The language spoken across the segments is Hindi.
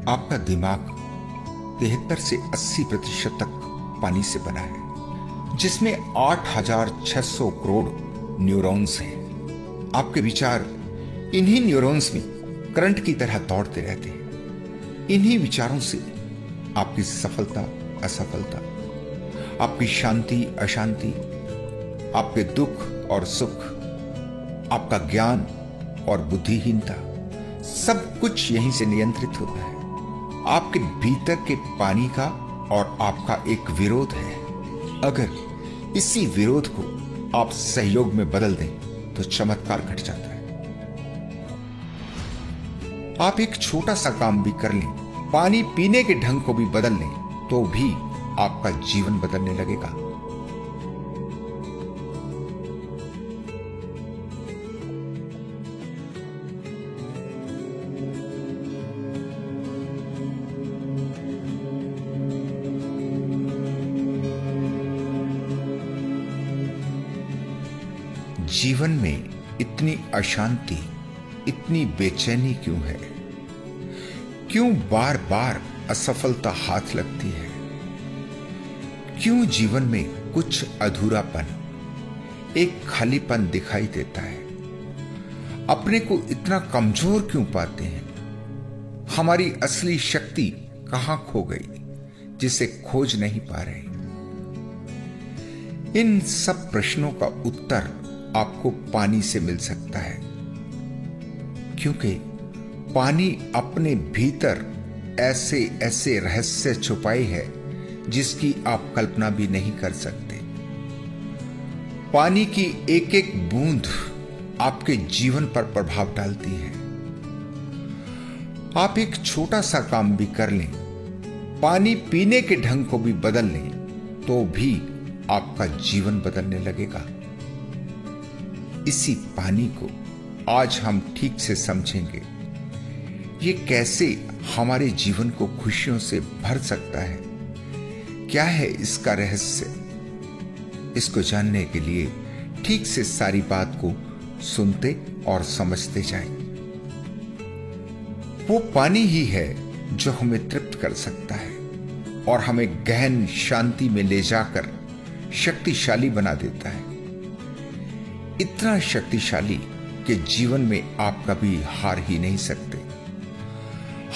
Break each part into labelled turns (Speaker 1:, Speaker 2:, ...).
Speaker 1: आपका दिमाग 73 से 80% तक पानी से बना है, जिसमें 8,600 करोड़ न्यूरॉन्स हैं। आपके विचार इन्हीं न्यूरॉन्स में करंट की तरह दौड़ते रहते हैं। इन्हीं विचारों से आपकी सफलता असफलता, आपकी शांति अशांति, आपके दुख और सुख, आपका ज्ञान और बुद्धिहीनता, सब कुछ यहीं से नियंत्रित होता है। आपके भीतर के पानी का और आपका एक विरोध है। अगर इसी विरोध को आप सहयोग में बदल दें तो चमत्कार घट जाता है। आप एक छोटा सा काम भी कर लें, पानी पीने के ढंग को भी बदल लें, तो भी आपका जीवन बदलने लगेगा। जीवन में इतनी अशांति, इतनी बेचैनी क्यों है? क्यों बार बार असफलता हाथ लगती है? क्यों जीवन में कुछ अधूरापन, एक खालीपन दिखाई देता है? अपने को इतना कमजोर क्यों पाते हैं? हमारी असली शक्ति कहां खो गई, जिसे खोज नहीं पा रहे? इन सब प्रश्नों का उत्तर आपको पानी से मिल सकता है, क्योंकि पानी अपने भीतर ऐसे ऐसे रहस्य छुपाए है जिसकी आप कल्पना भी नहीं कर सकते। पानी की एक एक बूंद आपके जीवन पर प्रभाव डालती है। आप एक छोटा सा काम भी कर लें, पानी पीने के ढंग को भी बदल लें, तो भी आपका जीवन बदलने लगेगा। इसी पानी को आज हम ठीक से समझेंगे। ये कैसे हमारे जीवन को खुशियों से भर सकता है? क्या है इसका रहस्य? इसको जानने के लिए ठीक से सारी बात को सुनते और समझते जाएं। वो पानी ही है जो हमें तृप्त कर सकता है और हमें गहन शांति में ले जाकर शक्तिशाली बना देता है। इतना शक्तिशाली कि जीवन में आप कभी हार ही नहीं सकते।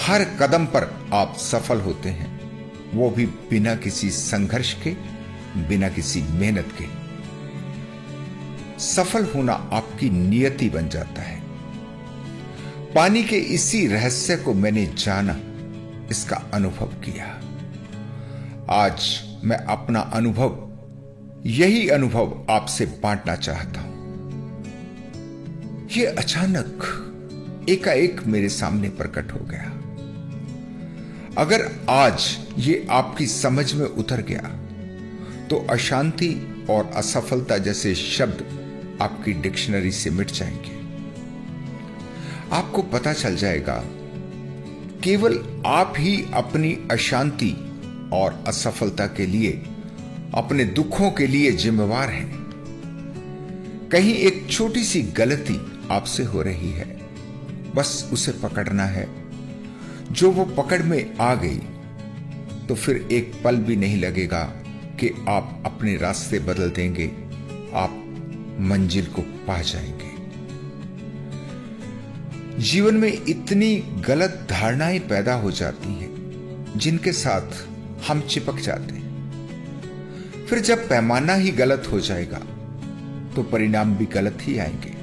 Speaker 1: हर कदम पर आप सफल होते हैं, वो भी बिना किसी संघर्ष के, बिना किसी मेहनत के। सफल होना आपकी नियति बन जाता है। पानी के इसी रहस्य को मैंने जाना, इसका अनुभव किया। आज मैं अपना अनुभव, यही अनुभव आपसे बांटना चाहता हूं। यह अचानक एकाएक मेरे सामने प्रकट हो गया। अगर आज ये आपकी समझ में उतर गया तो अशांति और असफलता जैसे शब्द आपकी डिक्शनरी से मिट जाएंगे। आपको पता चल जाएगा केवल आप ही अपनी अशांति और असफलता के लिए, अपने दुखों के लिए जिम्मेवार हैं। कहीं एक छोटी सी गलती आपसे हो रही है, बस उसे पकड़ना है। जो वो पकड़ में आ गई तो फिर एक पल भी नहीं लगेगा कि आप अपने रास्ते बदल देंगे, आप मंजिल को पा जाएंगे। जीवन में इतनी गलत धारणाएं पैदा हो जाती हैं जिनके साथ हम चिपक जाते हैं। फिर जब पैमाना ही गलत हो जाएगा तो परिणाम भी गलत ही आएंगे।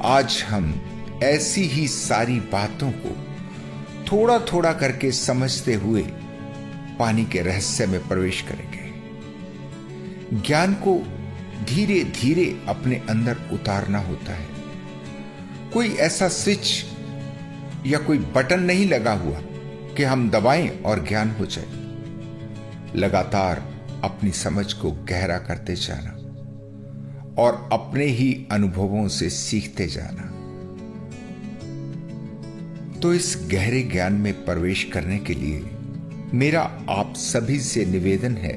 Speaker 1: आज हम ऐसी ही सारी बातों को थोड़ा थोड़ा करके समझते हुए पानी के रहस्य में प्रवेश करेंगे। ज्ञान को धीरे धीरे अपने अंदर उतारना होता है। कोई ऐसा स्विच या कोई बटन नहीं लगा हुआ कि हम दबाएं और ज्ञान हो जाए। लगातार अपनी समझ को गहरा करते जाना और अपने ही अनुभवों से सीखते जाना। तो इस गहरे ज्ञान में प्रवेश करने के लिए मेरा आप सभी से निवेदन है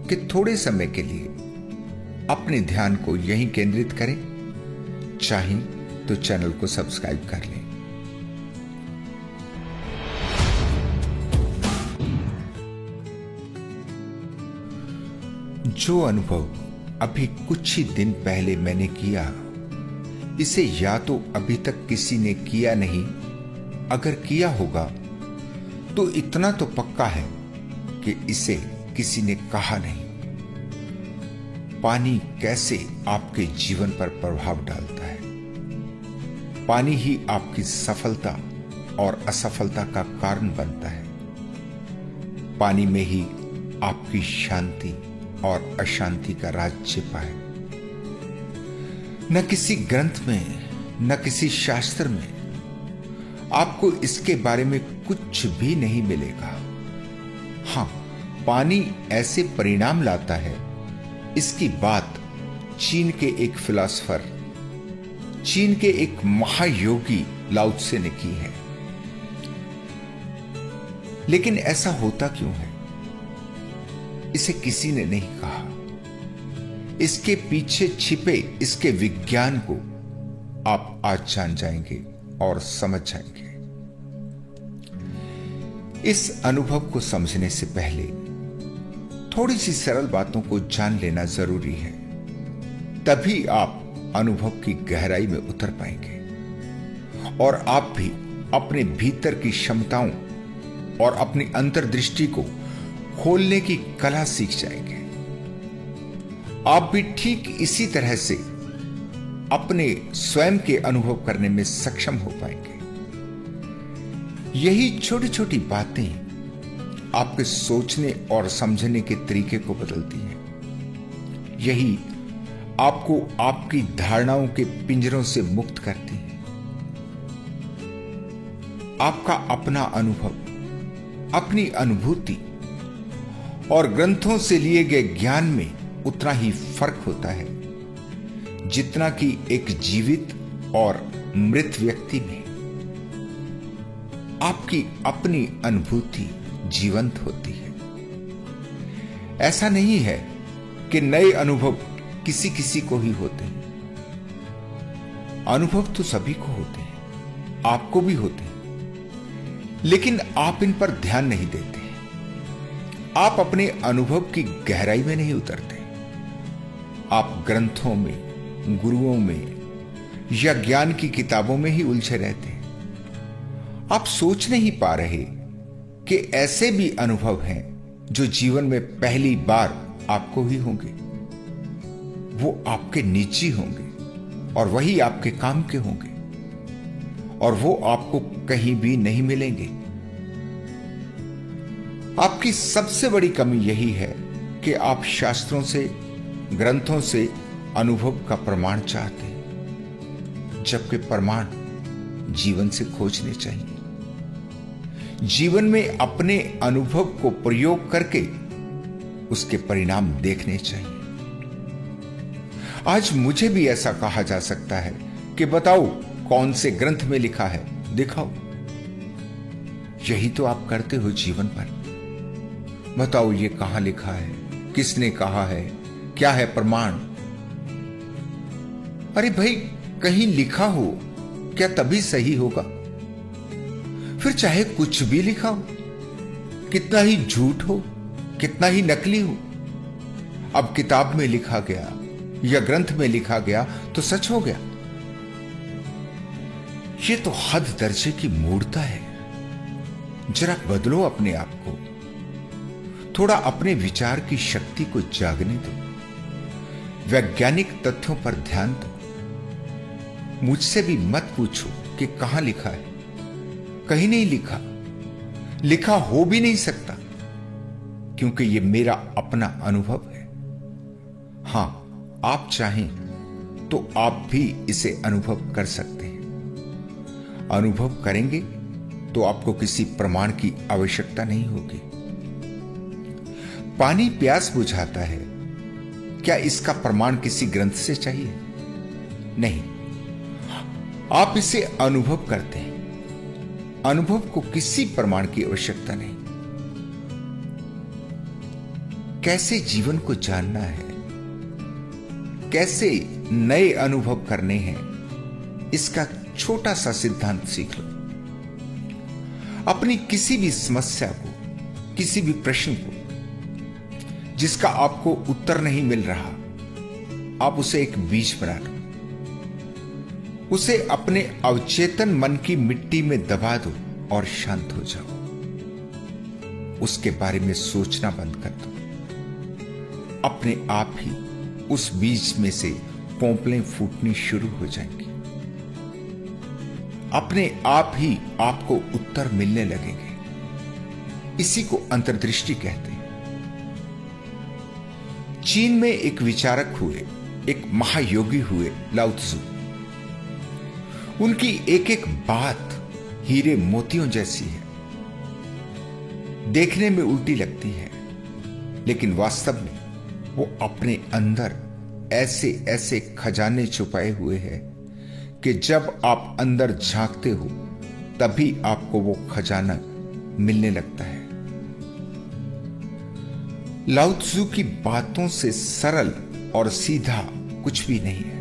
Speaker 1: कि थोड़े समय के लिए अपने ध्यान को यहीं केंद्रित करें। चाहें तो चैनल को सब्सक्राइब कर लें। जो अनुभव अभी कुछ ही दिन पहले मैंने किया, इसे या तो अभी तक किसी ने किया नहीं, अगर किया होगा तो इतना तो पक्का है कि इसे किसी ने कहा नहीं। पानी कैसे आपके जीवन पर प्रभाव डालता है। पानी ही आपकी सफलता और असफलता का कारण बनता है। पानी में ही आपकी शांति और अशांति का राज छिपा है। न किसी ग्रंथ में, न किसी शास्त्र में आपको इसके बारे में कुछ भी नहीं मिलेगा। हां, पानी ऐसे परिणाम लाता है, इसकी बात चीन के एक फिलॉसफर, चीन के एक महायोगी लाओ त्से ने की है। लेकिन ऐसा होता क्यों है, इसे किसी ने नहीं कहा। इसके पीछे छिपे इसके विज्ञान को आप आज जान जाएंगे और समझ जाएंगे। इस अनुभव को समझने से पहले थोड़ी सी सरल बातों को जान लेना जरूरी है, तभी आप अनुभव की गहराई में उतर पाएंगे और आप भी अपने भीतर की क्षमताओं और अपनी अंतर्दृष्टि को खोलने की कला सीख जाएंगे। आप भी ठीक इसी तरह से अपने स्वयं के अनुभव करने में सक्षम हो पाएंगे। यही छोटी छोटी बातें आपके सोचने और समझने के तरीके को बदलती हैं। यही आपको आपकी धारणाओं के पिंजरों से मुक्त करती हैं। आपका अपना अनुभव, अपनी अनुभूति और ग्रंथों से लिए गए ज्ञान में उतना ही फर्क होता है जितना कि एक जीवित और मृत व्यक्ति में। आपकी अपनी अनुभूति जीवंत होती है। ऐसा नहीं है कि नए अनुभव किसी किसी को ही होते हैं। अनुभव तो सभी को होते हैं, आपको भी होते हैं, लेकिन आप इन पर ध्यान नहीं देते। आप अपने अनुभव की गहराई में नहीं उतरते। आप ग्रंथों में, गुरुओं में या ज्ञान की किताबों में ही उलझे रहते हैं। आप सोच नहीं पा रहे कि ऐसे भी अनुभव हैं जो जीवन में पहली बार आपको ही होंगे। वो आपके निजी होंगे और वही आपके काम के होंगे और वो आपको कहीं भी नहीं मिलेंगे। आपकी सबसे बड़ी कमी यही है कि आप शास्त्रों से, ग्रंथों से अनुभव का प्रमाण चाहते हैं, जबकि प्रमाण जीवन से खोजने चाहिए। जीवन में अपने अनुभव को प्रयोग करके उसके परिणाम देखने चाहिए। आज मुझे भी ऐसा कहा जा सकता है कि बताओ कौन से ग्रंथ में लिखा है, दिखाओ। यही तो आप करते हो जीवन भर। बताओ ये कहां लिखा है, किसने कहा है, क्या है प्रमाण। अरे भाई, कहीं लिखा हो क्या तभी सही होगा? फिर चाहे कुछ भी लिखा हो, कितना ही झूठ हो, कितना ही नकली हो, अब किताब में लिखा गया या ग्रंथ में लिखा गया तो सच हो गया। ये तो हद दर्जे की मूर्खता है। जरा बदलो अपने आप को, थोड़ा अपने विचार की शक्ति को जागने दो, वैज्ञानिक तथ्यों पर ध्यान दो। मुझसे भी मत पूछो कि कहां लिखा है, कहीं नहीं लिखा, लिखा हो भी नहीं सकता, क्योंकि यह मेरा अपना अनुभव है। हां, आप चाहें तो आप भी इसे अनुभव कर सकते हैं। अनुभव करेंगे तो आपको किसी प्रमाण की आवश्यकता नहीं होगी। पानी प्यास बुझाता है, क्या इसका प्रमाण किसी ग्रंथ से चाहिए? नहीं, आप इसे अनुभव करते हैं। अनुभव को किसी प्रमाण की आवश्यकता नहीं। कैसे जीवन को जानना है, कैसे नए अनुभव करने हैं, इसका छोटा सा सिद्धांत सीख लो। अपनी किसी भी समस्या को, किसी भी प्रश्न को जिसका आपको उत्तर नहीं मिल रहा, आप उसे एक बीज बना लो। उसे अपने अवचेतन मन की मिट्टी में दबा दो और शांत हो जाओ। उसके बारे में सोचना बंद कर दो। अपने आप ही उस बीज में से कोंपलें फूटनी शुरू हो जाएंगी। अपने आप ही आपको उत्तर मिलने लगेंगे। इसी को अंतर्दृष्टि कहते हैं। चीन में एक विचारक हुए, एक महायोगी हुए, लाओ त्सु। उनकी एक एक बात हीरे मोतियों जैसी है। देखने में उल्टी लगती है, लेकिन वास्तव में वो अपने अंदर ऐसे ऐसे खजाने छुपाए हुए हैं कि जब आप अंदर झांकते हो तभी आपको वो खजाना मिलने लगता है। लाओ त्सु की बातों से सरल और सीधा कुछ भी नहीं है,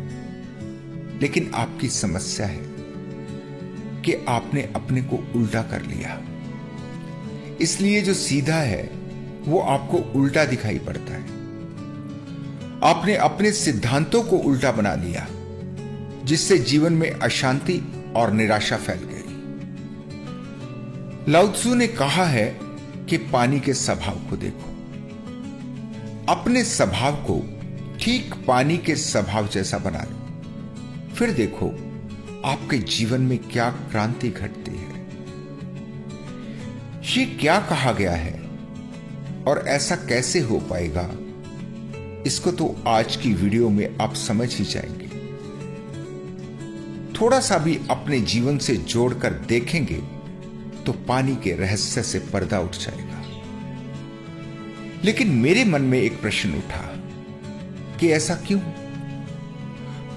Speaker 1: लेकिन आपकी समस्या है कि आपने अपने को उल्टा कर लिया। इसलिए जो सीधा है वो आपको उल्टा दिखाई पड़ता है। आपने अपने सिद्धांतों को उल्टा बना लिया, जिससे जीवन में अशांति और निराशा फैल गई। लाओ त्सु ने कहा है कि पानी के स्वभाव को देखो। अपने स्वभाव को ठीक पानी के स्वभाव जैसा बना लो, फिर देखो आपके जीवन में क्या क्रांति घटती है। ये क्या कहा गया है और ऐसा कैसे हो पाएगा, इसको तो आज की वीडियो में आप समझ ही जाएंगे। थोड़ा सा भी अपने जीवन से जोड़कर देखेंगे तो पानी के रहस्य से पर्दा उठ जाएगा। लेकिन मेरे मन में एक प्रश्न उठा कि ऐसा क्यों?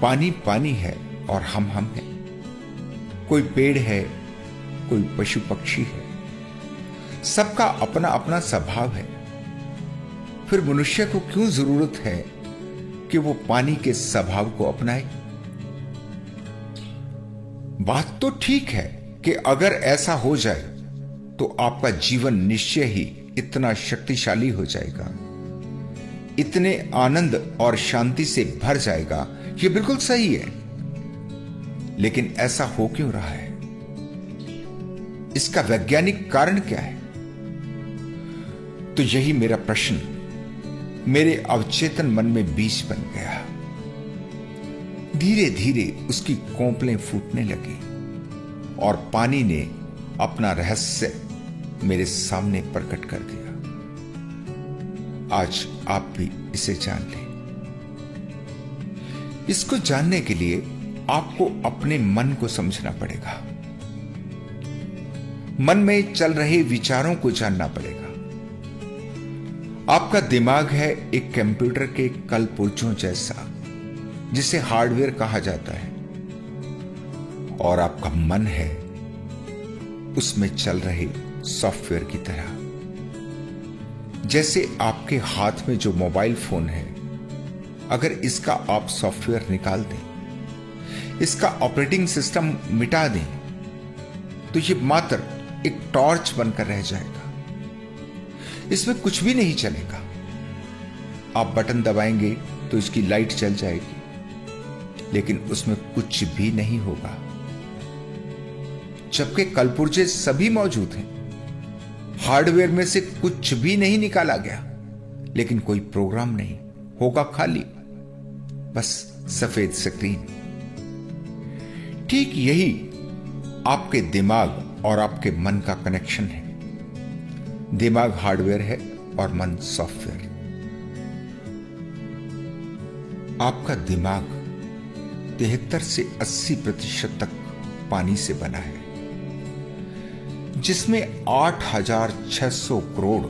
Speaker 1: पानी पानी है और हम हैं। कोई पेड़ है, कोई पशु पक्षी है, सबका अपना अपना स्वभाव है। फिर मनुष्य को क्यों जरूरत है कि वो पानी के स्वभाव को अपनाए? बात तो ठीक है कि अगर ऐसा हो जाए तो आपका जीवन निश्चय ही इतना शक्तिशाली हो जाएगा, इतने आनंद और शांति से भर जाएगा। यह बिल्कुल सही है, लेकिन ऐसा हो क्यों रहा है? इसका वैज्ञानिक कारण क्या है? तो यही मेरा प्रश्न मेरे अवचेतन मन में बीज बन गया। धीरे धीरे उसकी कोंपलें फूटने लगी और पानी ने अपना रहस्य मेरे सामने प्रकट कर दिया। आज आप भी इसे जान लें। इसको जानने के लिए आपको अपने मन को समझना पड़ेगा। मन में चल रहे विचारों को जानना पड़ेगा। आपका दिमाग है एक कंप्यूटर के कलपुर्जों जैसा, जिसे हार्डवेयर कहा जाता है, और आपका मन है उसमें चल रहे सॉफ्टवेयर की तरह। जैसे आपके हाथ में जो मोबाइल फोन है, अगर इसका आप सॉफ्टवेयर निकाल दें, इसका ऑपरेटिंग सिस्टम मिटा दें, तो ये मात्र एक टॉर्च बनकर रह जाएगा। इसमें कुछ भी नहीं चलेगा। आप बटन दबाएंगे तो इसकी लाइट जल जाएगी, लेकिन उसमें कुछ भी नहीं होगा। जबकि कलपुर्जे सभी मौजूद हैं, हार्डवेयर में से कुछ भी नहीं निकाला गया, लेकिन कोई प्रोग्राम नहीं होगा, खाली बस सफेद स्क्रीन। ठीक यही आपके दिमाग और आपके मन का कनेक्शन है। दिमाग हार्डवेयर है और मन सॉफ्टवेयर। आपका दिमाग 73 से 80% तक पानी से बना है, जिसमें 8,600 करोड़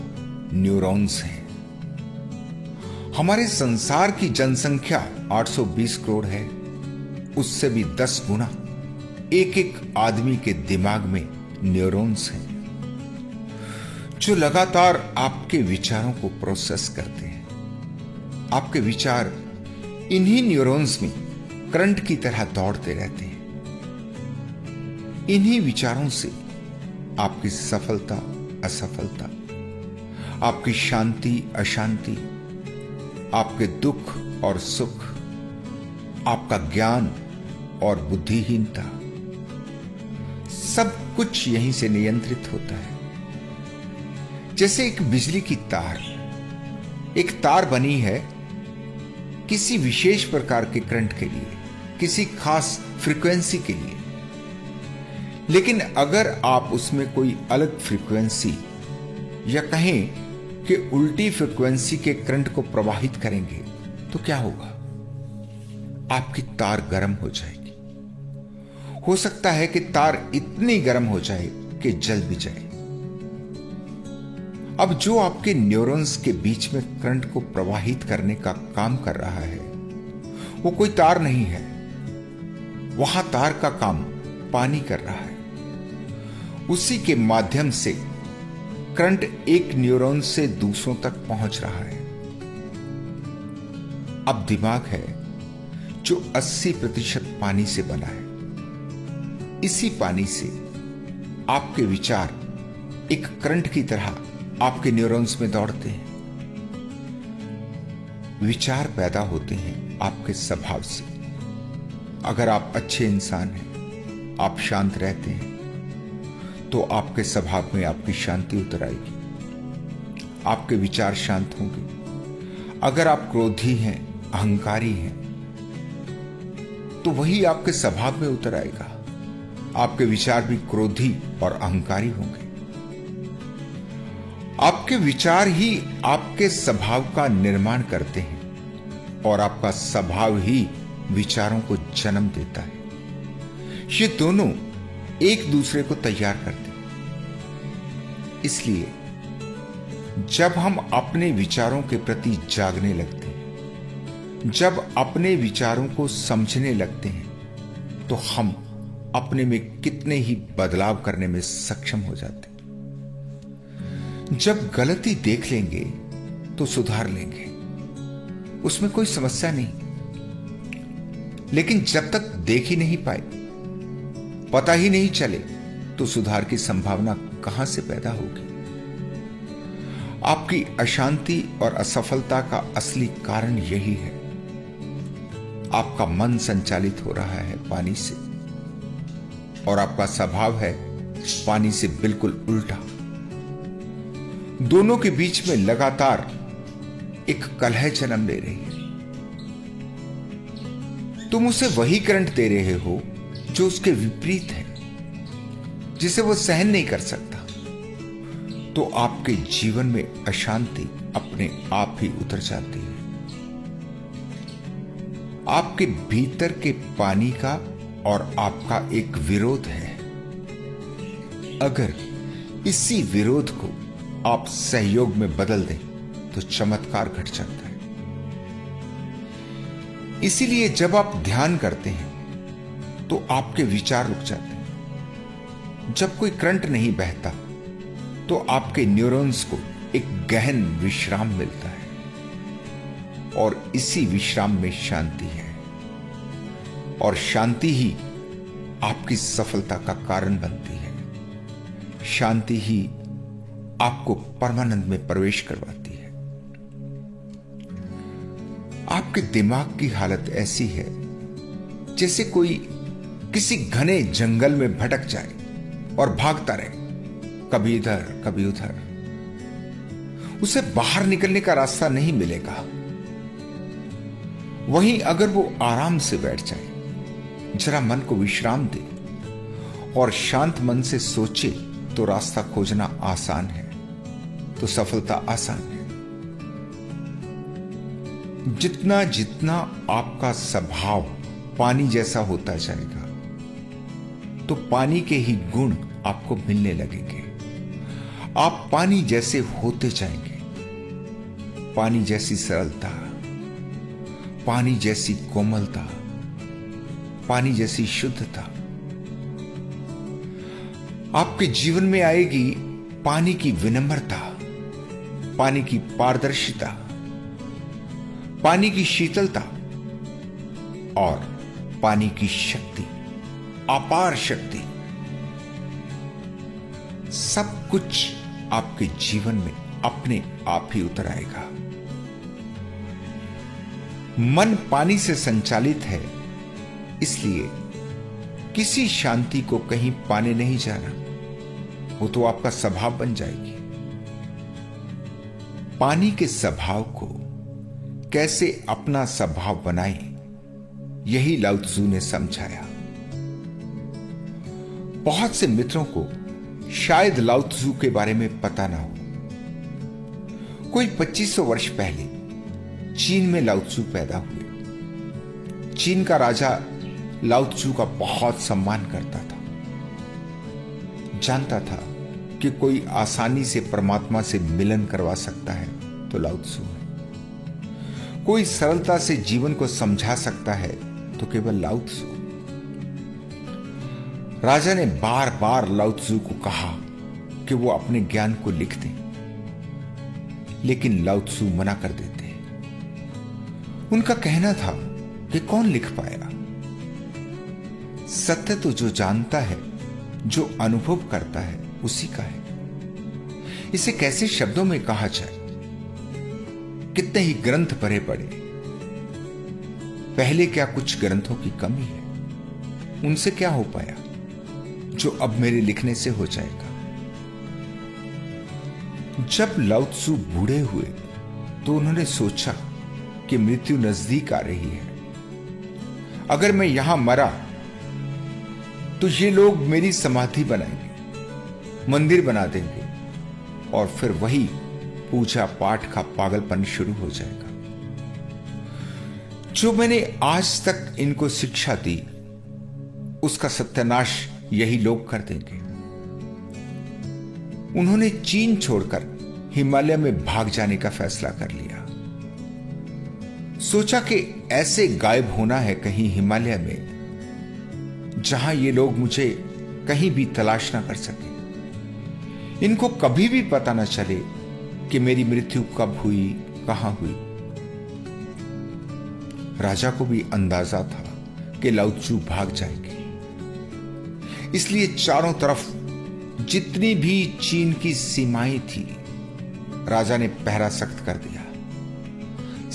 Speaker 1: न्यूरॉन्स हैं। हमारे संसार की जनसंख्या 820 करोड़ है, उससे भी 10 गुना एक एक आदमी के दिमाग में न्यूरॉन्स हैं, जो लगातार आपके विचारों को प्रोसेस करते हैं। आपके विचार इन्हीं न्यूरॉन्स में करंट की तरह दौड़ते रहते हैं। इन्हीं विचारों से आपकी सफलता, असफलता, आपकी शांति, अशांति आपके दुख और सुख, आपका ज्ञान और बुद्धिहीनता, सब कुछ यहीं से नियंत्रित होता है। जैसे एक बिजली की तार, एक तार बनी है किसी विशेष प्रकार के करंट के लिए, किसी खास फ्रीक्वेंसी के लिए। लेकिन अगर आप उसमें कोई अलग फ्रीक्वेंसी या कहें कि उल्टी फ्रीक्वेंसी के करंट को प्रवाहित करेंगे तो क्या होगा? आपकी तार गर्म हो जाएगी। हो सकता है कि तार इतनी गर्म हो जाए कि जल भी जाए। अब जो आपके न्यूरॉन्स के बीच में करंट को प्रवाहित करने का काम कर रहा है वो कोई तार नहीं है, वहां तार का काम पानी कर रहा है। उसी के माध्यम से करंट एक न्यूरॉन से दूसरों तक पहुंच रहा है। अब दिमाग है जो 80% पानी से बना है। इसी पानी से आपके विचार एक करंट की तरह आपके न्यूरॉन्स में दौड़ते हैं। विचार पैदा होते हैं आपके स्वभाव से। अगर आप अच्छे इंसान हैं, आप शांत रहते हैं, तो आपके स्वभाव में आपकी शांति उतर आएगी, आपके विचार शांत होंगे। अगर आप क्रोधी हैं, अहंकारी हैं, तो वही आपके स्वभाव में उतर आएगा। आपके विचार भी क्रोधी और अहंकारी होंगे। आपके विचार ही आपके स्वभाव का निर्माण करते हैं और आपका स्वभाव ही विचारों को जन्म देता है। ये दोनों एक दूसरे को तैयार करते हैं। इसलिए जब हम अपने विचारों के प्रति जागने लगते हैं, जब अपने विचारों को समझने लगते हैं, तो हम अपने में कितने ही बदलाव करने में सक्षम हो जाते हैं। जब गलती देख लेंगे तो सुधार लेंगे, उसमें कोई समस्या नहीं। लेकिन जब तक देख ही नहीं पाए, पता ही नहीं चले, तो सुधार की संभावना कहां से पैदा होगी? आपकी अशांति और असफलता का असली कारण यही है। आपका मन संचालित हो रहा है पानी से और आपका स्वभाव है पानी से बिल्कुल उल्टा। दोनों के बीच में लगातार एक कलह जन्म ले रही है। तुम उसे वही करंट दे रहे हो जो उसके विपरीत है, जिसे वो सहन नहीं कर सकता। तो आपके जीवन में अशांति अपने आप ही उतर जाती है। आपके भीतर के पानी का और आपका एक विरोध है। अगर इसी विरोध को आप सहयोग में बदल दें तो चमत्कार घट जाता है। इसीलिए जब आप ध्यान करते हैं तो आपके विचार रुक जाते हैं। जब कोई करंट नहीं बहता तो आपके न्यूरॉन्स को एक गहन विश्राम मिलता है और इसी विश्राम में शांति है। और शांति ही आपकी सफलता का कारण बनती है। शांति ही आपको परमानंद में प्रवेश करवाती है। आपके दिमाग की हालत ऐसी है जैसे कोई किसी घने जंगल में भटक जाए और भागता रहे, कभी इधर कभी उधर। उसे बाहर निकलने का रास्ता नहीं मिलेगा। वहीं अगर वो आराम से बैठ जाए, जरा मन को विश्राम दे और शांत मन से सोचे, तो रास्ता खोजना आसान है, तो सफलता आसान है। जितना जितना आपका स्वभाव पानी जैसा होता जाएगा, तो पानी के ही गुण आपको मिलने लगेंगे। आप पानी जैसे होते जाएंगे। पानी जैसी सरलता, पानी जैसी कोमलता, पानी जैसी शुद्धता आपके जीवन में आएगी। पानी की विनम्रता, पानी की पारदर्शिता, पानी की शीतलता और पानी की शक्ति, अपार शक्ति। सब कुछ आपके जीवन में अपने आप ही उतर आएगा। मन पानी से संचालित है, इसलिए किसी शांति को कहीं पाने नहीं जाना, वो तो आपका स्वभाव बन जाएगी। पानी के स्वभाव को कैसे अपना स्वभाव बनाए, यही लाओ त्सु ने समझाया। बहुत से मित्रों को शायद लाओ त्सु के बारे में पता ना हो। कोई 2500 वर्ष पहले चीन में लाओ त्सु पैदा हुए। चीन का राजा लाओ त्सु का बहुत सम्मान करता था। जानता था कि कोई आसानी से परमात्मा से मिलन करवा सकता है तो लाओ त्सु है। कोई सरलता से जीवन को समझा सकता है तो केवल लाओ त्सु। राजा ने बार बार लाओ त्सु को कहा कि वो अपने ज्ञान को लिख दें, लेकिन लाओ त्सु मना कर देते। उनका कहना था कि कौन लिख पाएगा। सत्य तो जो जानता है, जो अनुभव करता है, उसी का है। इसे कैसे शब्दों में कहा जाए। कितने ही ग्रंथ पढ़े पड़े, पहले क्या कुछ ग्रंथों की कमी है? उनसे क्या हो पाया जो अब मेरे लिखने से हो जाएगा। जब लाओ त्सु बूढ़े हुए तो उन्होंने सोचा कि मृत्यु नजदीक आ रही है। अगर मैं यहां मरा तो ये लोग मेरी समाधि बनाएंगे, मंदिर बना देंगे और फिर वही पूजा पाठ का पागलपन शुरू हो जाएगा। जो मैंने आज तक इनको शिक्षा दी, उसका सत्यानाश यही लोग कर देंगे। उन्होंने चीन छोड़कर हिमालय में भाग जाने का फैसला कर लिया। सोचा कि ऐसे गायब होना है कहीं हिमालय में जहां ये लोग मुझे कहीं भी तलाश ना कर सके। इनको कभी भी पता ना चले कि मेरी मृत्यु कब हुई, कहां हुई। राजा को भी अंदाजा था कि लाओ त्सु भाग जाएगी, इसलिए चारों तरफ जितनी भी चीन की सीमाएं थी, राजा ने पहरा सख्त कर दिया।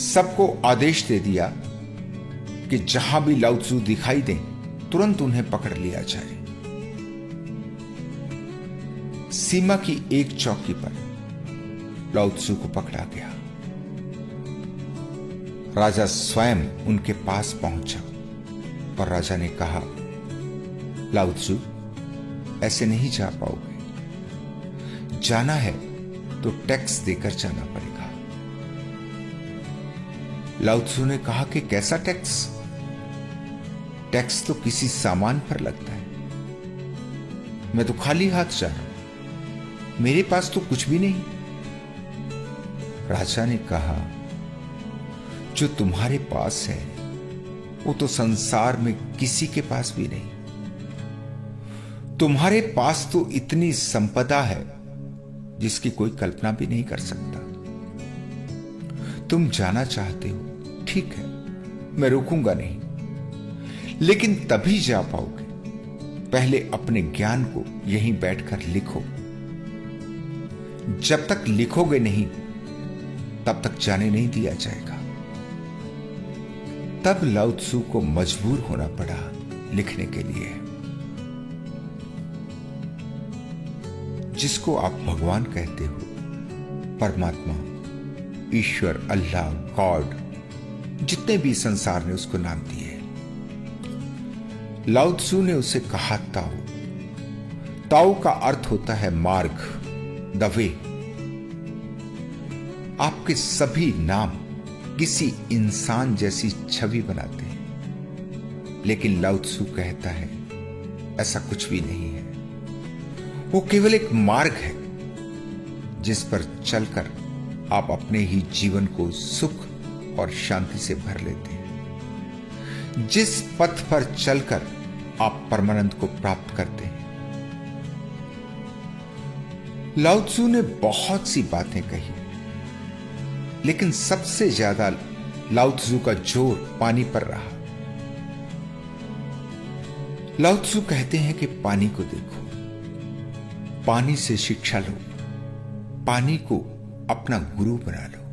Speaker 1: सबको आदेश दे दिया कि जहां भी लाओ त्सु दिखाई दें, तुरंत उन्हें पकड़ लिया जाए। सीमा की एक चौकी पर लाओ त्सु को पकड़ा गया। राजा स्वयं उनके पास पहुंचा और राजा ने कहा, लाओ त्सु, ऐसे नहीं जा पाओगे। जाना है तो टैक्स देकर जाना पड़ेगा। लाओ त्सु ने कहा कि कैसा टैक्स? टैक्स तो किसी सामान पर लगता है। मैं तो खाली हाथ जा रहा हूं, मेरे पास तो कुछ भी नहीं। राजा ने कहा, जो तुम्हारे पास है वो तो संसार में किसी के पास भी नहीं। तुम्हारे पास तो इतनी संपदा है जिसकी कोई कल्पना भी नहीं कर सकता। तुम जाना चाहते हो, ठीक है, मैं रोकूंगा नहीं, लेकिन तभी जा पाओगे पहले अपने ज्ञान को यहीं बैठकर लिखो। जब तक लिखोगे नहीं, तब तक जाने नहीं दिया जाएगा। तब लाओ त्सु को मजबूर होना पड़ा लिखने के लिए। जिसको आप भगवान कहते हो, परमात्मा, ईश्वर, अल्लाह, गॉड, जितने भी संसार ने उसको नाम दिए, लाओ त्सु ने उसे कहा ताओ। ताओ का अर्थ होता है मार्ग, द वे। आपके सभी नाम किसी इंसान जैसी छवि बनाते हैं, लेकिन लाओ त्सु कहता है ऐसा कुछ भी नहीं है। वो केवल एक मार्ग है जिस पर चलकर आप अपने ही जीवन को सुख और शांति से भर लेते हैं। जिस पथ पर चलकर आप परमानंद को प्राप्त करते हैं। लाओ त्सु ने बहुत सी बातें कही, लेकिन सबसे ज्यादा लाओ त्सु का जोर पानी पर रहा। लाओ त्सु कहते हैं कि पानी को देखो, पानी से शिक्षा लो, पानी को अपना गुरु बना लो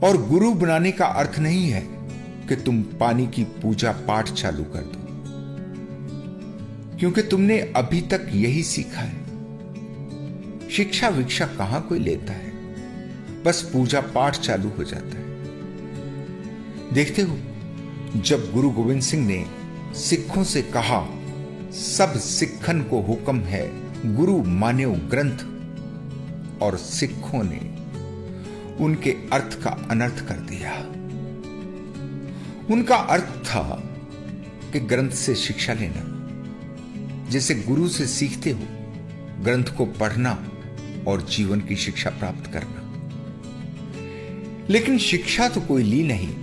Speaker 1: और गुरु बनाने का अर्थ नहीं है कि तुम पानी की पूजा पाठ चालू कर दो, क्योंकि तुमने अभी तक यही सीखा है। शिक्षा विक्षा कहां कोई लेता है, बस पूजा पाठ चालू हो जाता है। देखते हो, जब गुरु गोविंद सिंह ने सिखों से कहा, सब सिखन को हुक्म है गुरु मान्यो ग्रंथ, और सिखों ने उनके अर्थ का अनर्थ कर दिया। उनका अर्थ था कि ग्रंथ से शिक्षा लेना, जैसे गुरु से सीखते हो, ग्रंथ को पढ़ना और जीवन की शिक्षा प्राप्त करना। लेकिन शिक्षा तो कोई ली नहीं।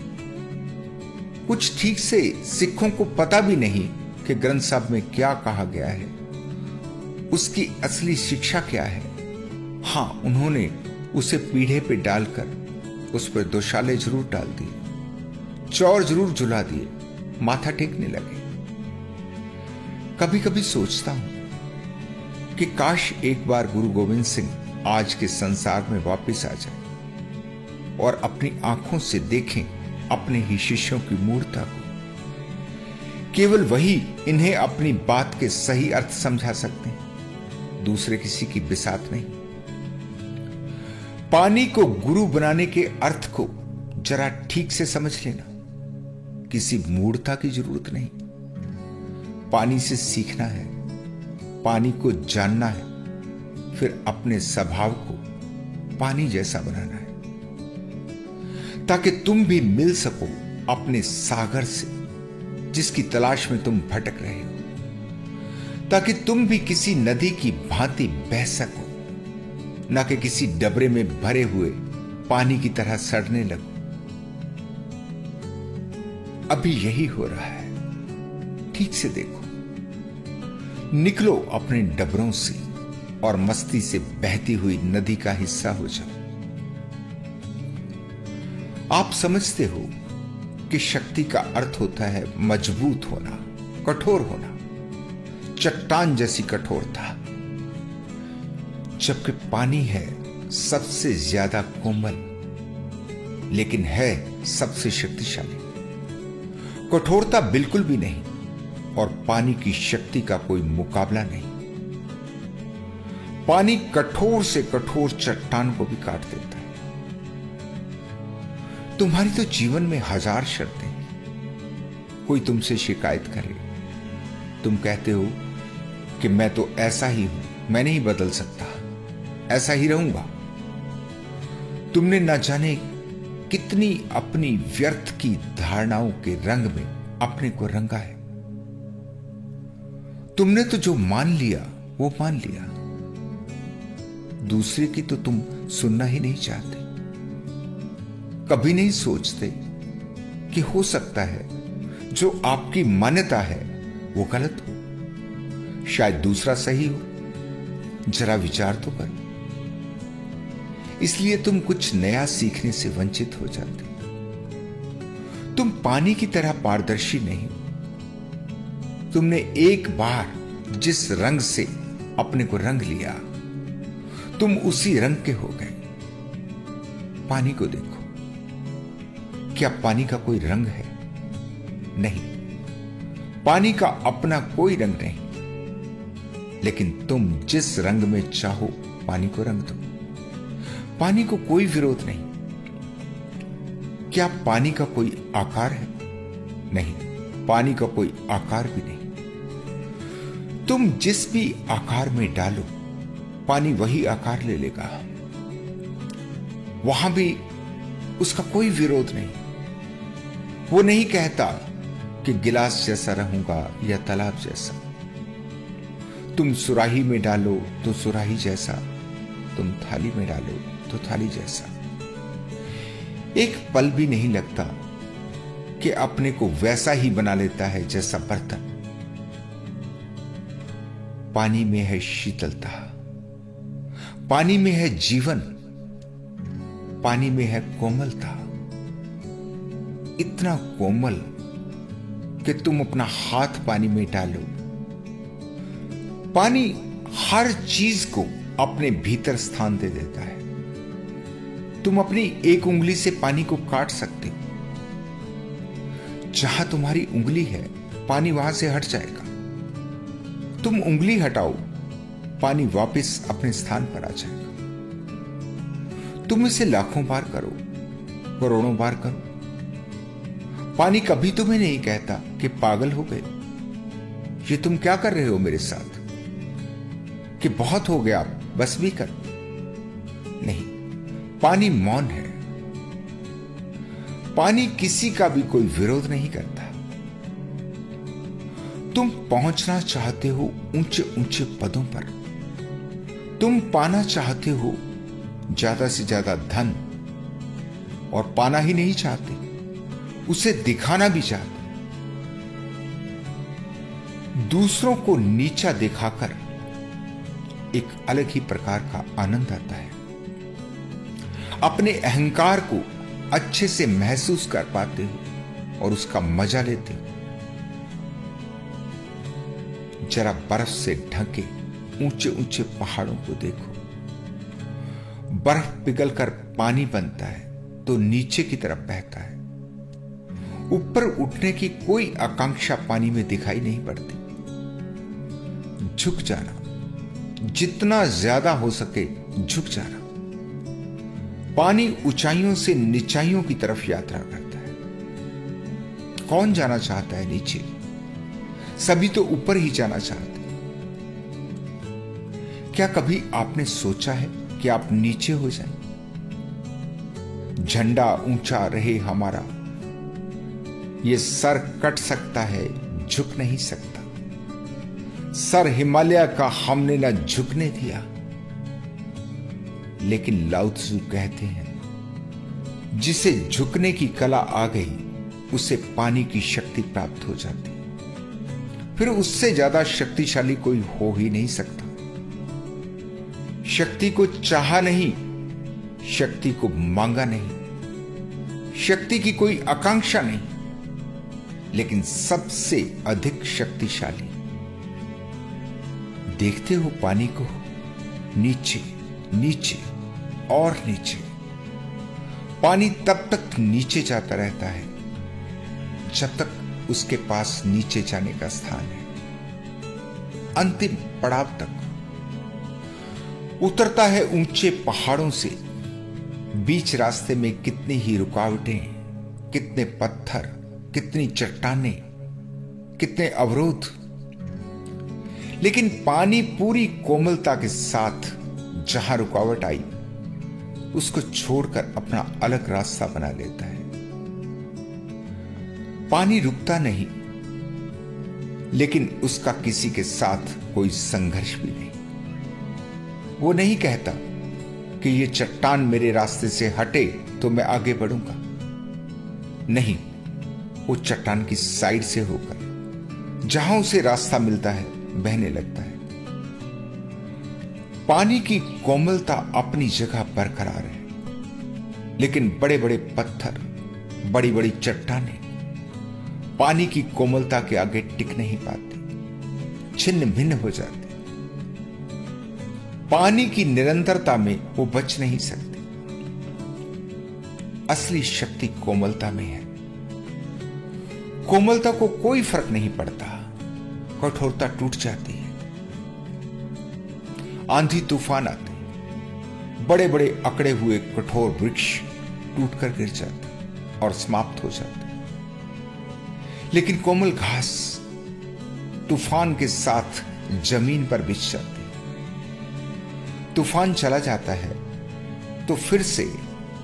Speaker 1: कुछ ठीक से सिखों को पता भी नहीं कि ग्रंथ साहब में क्या कहा गया है, उसकी असली शिक्षा क्या है। हां, उन्होंने उसे पीढ़े पे डालकर उस पर दोशाले जरूर डाल दिए, चौर जरूर झुला दिए, माथा टेकने लगे। कभी कभी सोचता हूं कि काश एक बार गुरु गोविंद सिंह आज के संसार में वापस आ जाए और अपनी आंखों से देखें अपने ही शिष्यों की मूर्खता को। केवल वही इन्हें अपनी बात के सही अर्थ समझा सकते हैं, दूसरे किसी की बिसात नहीं। पानी को गुरु बनाने के अर्थ को जरा ठीक से समझ लेना, किसी मूर्खता की जरूरत नहीं। पानी से सीखना है, पानी को जानना है, फिर अपने स्वभाव को पानी जैसा बनाना है, ताकि तुम भी मिल सको अपने सागर से जिसकी तलाश में तुम भटक रहे हो, ताकि तुम भी किसी नदी की भांति बह सको, ना कि किसी डबरे में भरे हुए पानी की तरह सड़ने लगो। अभी यही हो रहा है, ठीक से देखो। निकलो अपने डबरों से और मस्ती से बहती हुई नदी का हिस्सा हो जाओ। आप समझते हो कि शक्ति का अर्थ होता है मजबूत होना, कठोर होना, चट्टान जैसी कठोरता, जबकि पानी है सबसे ज्यादा कोमल, लेकिन है सबसे शक्तिशाली। कठोरता बिल्कुल भी नहीं और पानी की शक्ति का कोई मुकाबला नहीं। पानी कठोर से कठोर चट्टान को भी काट देता है। तुम्हारी तो जीवन में हजार शर्तें हैं। कोई तुमसे शिकायत करे, तुम कहते हो कि मैं तो ऐसा ही हूं, मैं नहीं बदल सकता, ऐसा ही रहूंगा। तुमने ना जाने कितनी अपनी व्यर्थ की धारणाओं के रंग में अपने को रंगा है। तुमने तो जो मान लिया वो मान लिया, दूसरे की तो तुम सुनना ही नहीं चाहते। कभी नहीं सोचते कि हो सकता है जो आपकी मान्यता है वो गलत हो, शायद दूसरा सही हो। जरा विचार तो करो। इसलिए तुम कुछ नया सीखने से वंचित हो जाते। तुम पानी की तरह पारदर्शी नहीं हो। तुमने एक बार जिस रंग से अपने को रंग लिया, तुम उसी रंग के हो गए। पानी को देखो, क्या पानी का कोई रंग है? नहीं, पानी का अपना कोई रंग नहीं। लेकिन तुम जिस रंग में चाहो पानी को रंग दो, पानी को कोई विरोध नहीं। क्या पानी का कोई आकार है? नहीं, पानी का कोई आकार भी नहीं। तुम जिस भी आकार में डालो, पानी वही आकार ले लेगा। वहां भी उसका कोई विरोध नहीं। वो नहीं कहता कि गिलास जैसा रहूंगा या तालाब जैसा। तुम सुराही में डालो तो सुराही जैसा, तुम थाली में डालो तो थाली जैसा। एक पल भी नहीं लगता कि अपने को वैसा ही बना लेता है जैसा बर्तन। पानी में है शीतलता, पानी में है जीवन, पानी में है कोमलता। इतना कोमल कि तुम अपना हाथ पानी में डालो, पानी हर चीज को अपने भीतर स्थान दे देता है। तुम अपनी एक उंगली से पानी को काट सकते हो। जहां तुम्हारी उंगली है, पानी वहां से हट जाएगा। तुम उंगली हटाओ, पानी वापस अपने स्थान पर आ जाएगा। तुम इसे लाखों बार करो, करोड़ों बार करो, पानी कभी तुम्हें नहीं कहता कि पागल हो गए, ये तुम क्या कर रहे हो मेरे साथ, कि बहुत हो गया, बस भी कर। नहीं, पानी मौन है। पानी किसी का भी कोई विरोध नहीं करता। तुम पहुंचना चाहते हो ऊंचे ऊंचे पदों पर, तुम पाना चाहते हो ज्यादा से ज्यादा धन, और पाना ही नहीं चाहते, उसे दिखाना भी चाहते। दूसरों को नीचा दिखाकर एक अलग ही प्रकार का आनंद आता है। अपने अहंकार को अच्छे से महसूस कर पाते हो और उसका मजा लेते हो। जरा बर्फ से ढके ऊंचे ऊंचे पहाड़ों को देखो। बर्फ पिघलकर पानी बनता है तो नीचे की तरफ बहता है। ऊपर उठने की कोई आकांक्षा पानी में दिखाई नहीं पड़ती। झुक जाना, जितना ज्यादा हो सके झुक जाना। पानी ऊंचाइयों से निचाइयों की तरफ यात्रा करता है। कौन जाना चाहता है नीचे? सभी तो ऊपर ही जाना चाहते हैं। क्या कभी आपने सोचा है कि आप नीचे हो जाएं? झंडा ऊंचा रहे हमारा, ये सर कट सकता है, झुक नहीं सकता। सर हिमालय का हमने न झुकने दिया। लेकिन लाओ त्सु कहते हैं, जिसे झुकने की कला आ गई उसे पानी की शक्ति प्राप्त हो जाती। फिर उससे ज्यादा शक्तिशाली कोई हो ही नहीं सकता। शक्ति को चाहा नहीं, शक्ति को मांगा नहीं, शक्ति की कोई आकांक्षा नहीं, लेकिन सबसे अधिक शक्तिशाली। देखते हो पानी को, नीचे नीचे और नीचे। पानी तब तक नीचे जाता रहता है जब तक उसके पास नीचे जाने का स्थान है। अंतिम पड़ाव तक उतरता है ऊंचे पहाड़ों से। बीच रास्ते में कितनी ही रुकावटें, कितने पत्थर, कितनी चट्टानें, कितने अवरोध, लेकिन पानी पूरी कोमलता के साथ जहां रुकावट आई उसको छोड़कर अपना अलग रास्ता बना लेता है। पानी रुकता नहीं, लेकिन उसका किसी के साथ कोई संघर्ष भी नहीं। वो नहीं कहता कि ये चट्टान मेरे रास्ते से हटे तो मैं आगे बढ़ूंगा। नहीं, वो चट्टान की साइड से होकर जहां उसे रास्ता मिलता है बहने लगता है। पानी की कोमलता अपनी जगह बरकरार है, लेकिन बड़े बड़े पत्थर, बड़ी बड़ी चट्टानें पानी की कोमलता के आगे टिक नहीं पाती, छिन्न भिन्न हो जाती। पानी की निरंतरता में वो बच नहीं सकती। असली शक्ति कोमलता में है। कोमलता को कोई फर्क नहीं पड़ता, कठोरता टूट जाती है। आंधी तूफान आते, बड़े बड़े अकड़े हुए कठोर वृक्ष टूटकर गिर जाते और समाप्त हो जाते। लेकिन कोमल घास तूफान के साथ जमीन पर बिछ जाती। तूफान चला जाता है तो फिर से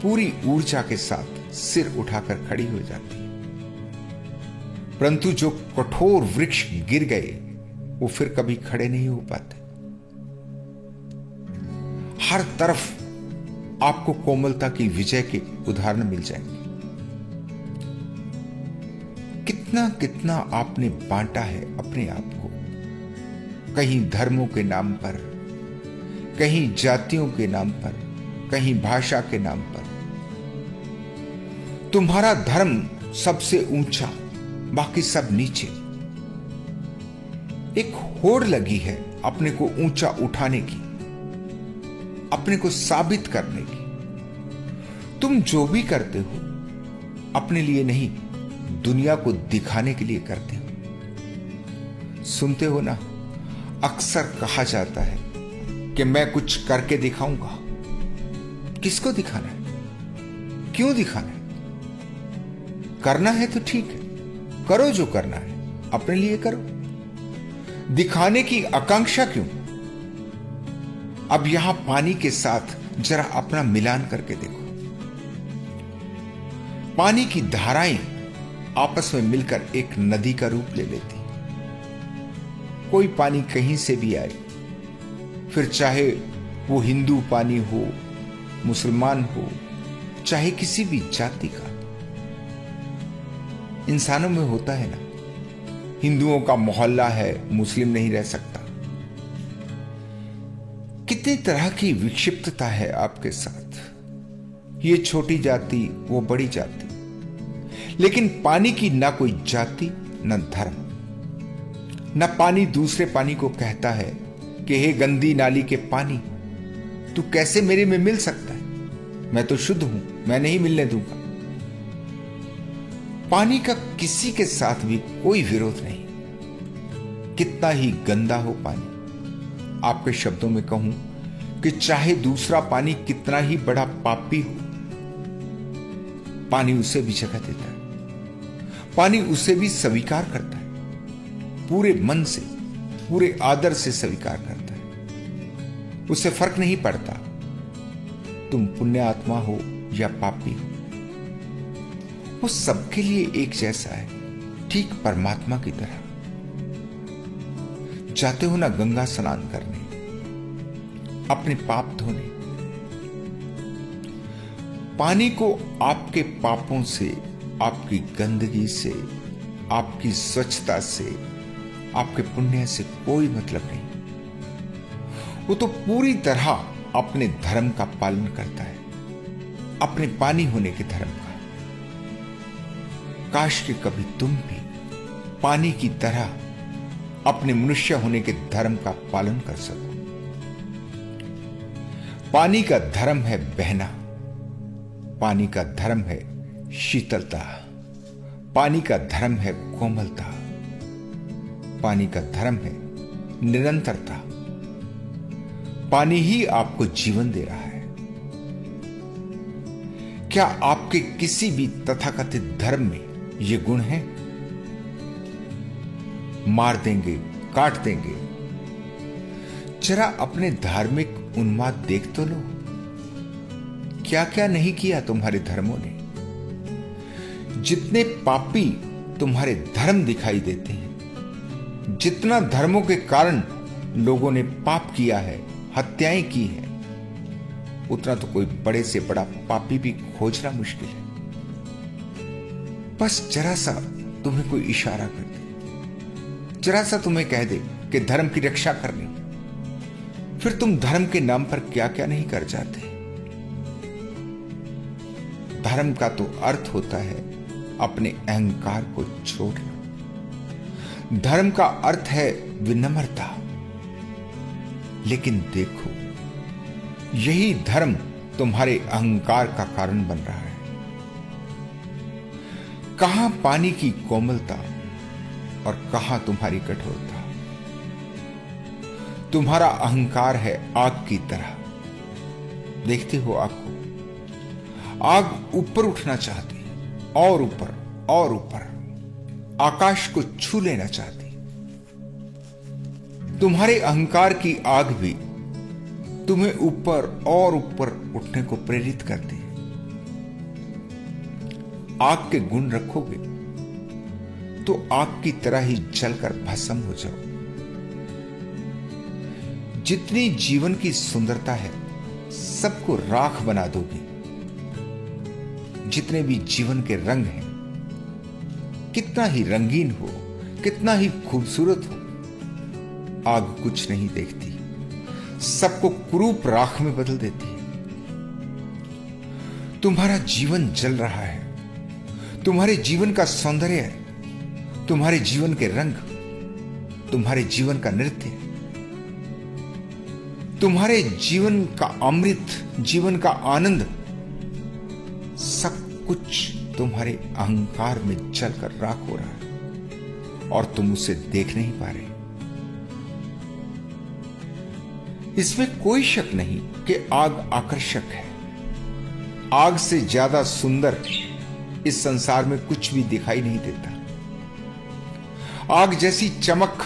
Speaker 1: पूरी ऊर्जा के साथ सिर उठाकर खड़ी हो जाती है। परंतु जो कठोर वृक्ष गिर गए वो फिर कभी खड़े नहीं हो पाते। हर तरफ आपको कोमलता की विजय के उदाहरण मिल जाएंगे। कितना कितना आपने बांटा है अपने आप को, कहीं धर्मों के नाम पर, कहीं जातियों के नाम पर, कहीं भाषा के नाम पर। तुम्हारा धर्म सबसे ऊंचा, बाकी सब नीचे। एक होड़ लगी है अपने को ऊंचा उठाने की, अपने को साबित करने की। तुम जो भी करते हो अपने लिए नहीं, दुनिया को दिखाने के लिए करते हो। सुनते हो ना, अक्सर कहा जाता है कि मैं कुछ करके दिखाऊंगा। किसको दिखाना है? क्यों दिखाना है? करना है तो ठीक है, करो जो करना है, अपने लिए करो। दिखाने की आकांक्षा क्यों? अब यहां पानी के साथ जरा अपना मिलान करके देखो। पानी की धाराएं आपस में मिलकर एक नदी का रूप ले लेती। कोई पानी कहीं से भी आए, फिर चाहे वो हिंदू पानी हो, मुसलमान हो, चाहे किसी भी जाति का। इंसानों में होता है ना, हिंदुओं का मोहल्ला है, मुस्लिम नहीं रह सकता। कितनी तरह की विक्षिप्तता है आपके साथ। ये छोटी जाति, वो बड़ी जाति, लेकिन पानी की ना कोई जाति न धर्म। न पानी दूसरे पानी को कहता है कि हे गंदी नाली के पानी, तू कैसे मेरे में मिल सकता है? मैं तो शुद्ध हूं, मैं नहीं मिलने दूंगा। पानी का किसी के साथ भी कोई विरोध नहीं, कितना ही गंदा हो पानी। आपके शब्दों में कहूं कि चाहे दूसरा पानी कितना ही बड़ा पापी हो, पानी उसे भी जगह देता है, पानी उसे भी स्वीकार करता है, पूरे मन से, पूरे आदर से स्वीकार करता है। उससे फर्क नहीं पड़ता तुम पुण्य आत्मा हो या पापी हो, वो सबके लिए एक जैसा है, ठीक परमात्मा की तरह। जाते हो ना गंगा स्नान करने, अपने पाप धोने, पानी को आपके पापों से, आपकी गंदगी से, आपकी स्वच्छता से, आपके पुण्य से कोई मतलब नहीं। वो तो पूरी तरह अपने धर्म का पालन करता है, अपने पानी होने के धर्म का। काश कि कभी तुम भी पानी की तरह अपने मनुष्य होने के धर्म का पालन कर सको। पानी का धर्म है बहना, पानी का धर्म है शीतलता, पानी का धर्म है कोमलता, पानी का धर्म है निरंतरता। पानी ही आपको जीवन दे रहा है। क्या आपके किसी भी तथाकथित धर्म में ये गुण है? मार देंगे, काट देंगे। जरा अपने धार्मिक उन्माद देख तो लो, क्या क्या नहीं किया तुम्हारे धर्मों ने। जितने पापी तुम्हारे धर्म दिखाई देते हैं, जितना धर्मों के कारण लोगों ने पाप किया है, हत्याएं की हैं, उतना तो कोई बड़े से बड़ा पापी भी खोजना मुश्किल है। बस जरा सा तुम्हें कोई इशारा कर दे, जरा सा तुम्हें कह दे कि धर्म की रक्षा करनी, फिर तुम धर्म के नाम पर क्या क्या नहीं कर जाते। धर्म का तो अर्थ होता है अपने अहंकार को छोड़ना। धर्म का अर्थ है विनम्रता। लेकिन देखो, यही धर्म तुम्हारे अहंकार का कारण बन रहा है। कहां पानी की कोमलता और कहां तुम्हारी कठोरता। तुम्हारा अहंकार है आग की तरह। देखते हो आग को, आग ऊपर उठना चाहती, और ऊपर और ऊपर, आकाश को छू लेना चाहती। तुम्हारे अहंकार की आग भी तुम्हें ऊपर और ऊपर उठने को प्रेरित करती है। आग के गुण रखोगे तो आग की तरह ही जलकर भस्म हो जाओ। जितनी जीवन की सुंदरता है, सबको राख बना दोगे। जितने भी जीवन के रंग हैं, कितना ही रंगीन हो, कितना ही खूबसूरत हो, आग कुछ नहीं देखती, सबको कुरूप राख में बदल देती है। तुम्हारा जीवन जल रहा है, तुम्हारे जीवन का सौंदर्य, तुम्हारे जीवन के रंग, तुम्हारे जीवन का नृत्य, तुम्हारे जीवन का अमृत, जीवन का आनंद सब कुछ तुम्हारे अहंकार में जलकर राख हो रहा है और तुम उसे देख नहीं पा रहे। इसमें कोई शक नहीं कि आग आकर्षक है। आग से ज्यादा सुंदर इस संसार में कुछ भी दिखाई नहीं देता। आग जैसी चमक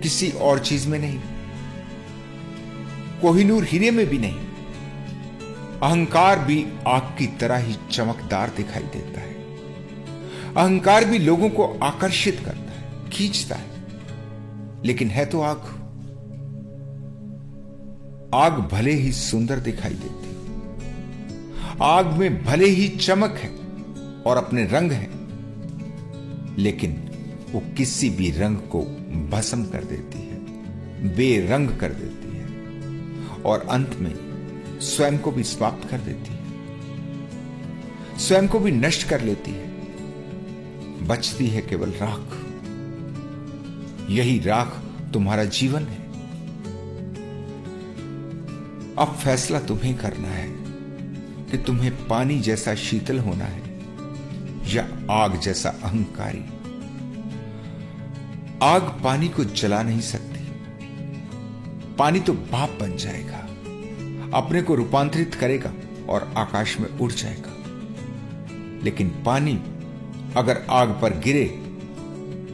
Speaker 1: किसी और चीज में नहीं, कोहिनूर हीरे में भी नहीं। अहंकार भी आग की तरह ही चमकदार दिखाई देता है। अहंकार भी लोगों को आकर्षित करता है, खींचता है, लेकिन है तो आग। आग भले ही सुंदर दिखाई देती है, आग में भले ही चमक है और अपने रंग है, लेकिन वो किसी भी रंग को भस्म कर देती है, बेरंग कर देती है और अंत में स्वयं को भी समाप्त कर देती है, स्वयं को भी नष्ट कर लेती है। बचती है केवल राख। यही राख तुम्हारा जीवन है। अब फैसला तुम्हें करना है कि तुम्हें पानी जैसा शीतल होना है या आग जैसा अहंकारी। आग पानी को जला नहीं सकती। पानी तो भाप बन जाएगा, अपने को रूपांतरित करेगा और आकाश में उड़ जाएगा। लेकिन पानी अगर आग पर गिरे